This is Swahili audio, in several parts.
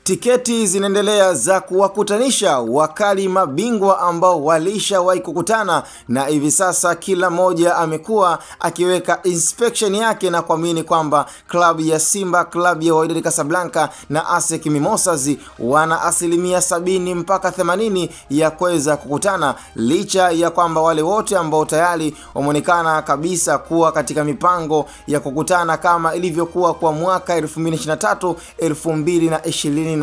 Tiketi zinaendelea za kuwakutanisha wakali mabingwa ambao walishawahi kukutana, na hivi sasa kila moja amekuwa akiweka inspection yake na kuamini kwamba klabu ya Simba, klabu ya Wydad Casablanca na ASEC Mimosas wana asilimia 70 mpaka 80 ya kuweza kukutana, licha ya kwamba wale wote ambao tayari wameonekana kabisa kuwa katika mipango ya kukutana kama ilivyokuwa kwa mwaka 2023 2024,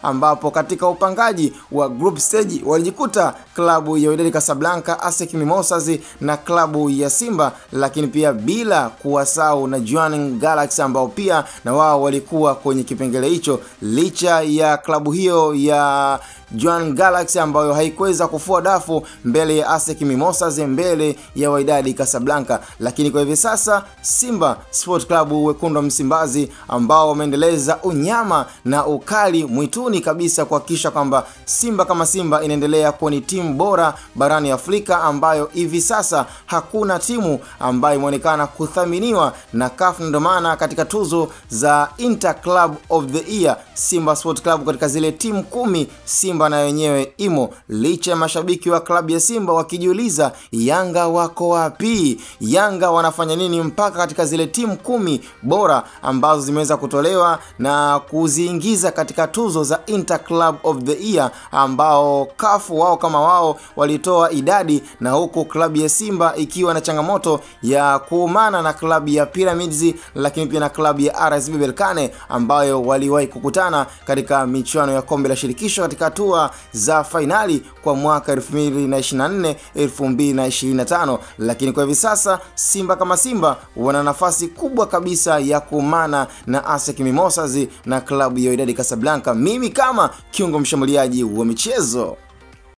ambapo katika upangaji wa group stage walijikuta klabu ya Wydad Casablanca, ASEC Mimosas na klabu ya Simba, lakini pia bila kuwasahau na Jwaneng Galaxy ambao pia na wao walikuwa kwenye kipengele hicho, licha ya klabu hiyo ya Jwaneng Galaxy ambayo haikuweza kufua dafu mbele ya ASEC Mimosas, mbele ya Wydad Casablanca. Lakini kwa hivi sasa Simba Sport Club wekundu wa Msimbazi ambao wameendeleza unyama na ukali mwituni kabisa kuhakikisha kwamba Simba kama Simba inaendelea kuwa ni timu bora barani Afrika, ambayo hivi sasa hakuna timu ambayo imeonekana kuthaminiwa na CAF. Ndio maana katika tuzo za Inter Club of the Year Simba Sport Club katika zile timu 10 Simba na wenyewe imo, licha ya mashabiki wa klabu ya Simba wakijiuliza Yanga wako wapi, Yanga wanafanya nini mpaka katika zile timu 10 bora ambazo zimeweza kutolewa na kuziingiza katika tuzo za Inter Club of the Year, ambao CAF wao kama wao walitoa idadi, na huku klabu ya Simba ikiwa na changamoto ya kuumana na klabu ya Pyramids, lakini pia na klabu ya RSB Berkane ambayo waliwahi kukutana katika michuano ya kombe la shirikisho katika hatua za finali kwa mwaka 2024 2025. Lakini kwa hivi sasa Simba kama Simba wana nafasi kubwa kabisa ya kuumana na ASEC Mimosas na klabu ya Wydad Casablanca. Mimi kama kiungo mshambuliaji wa michezo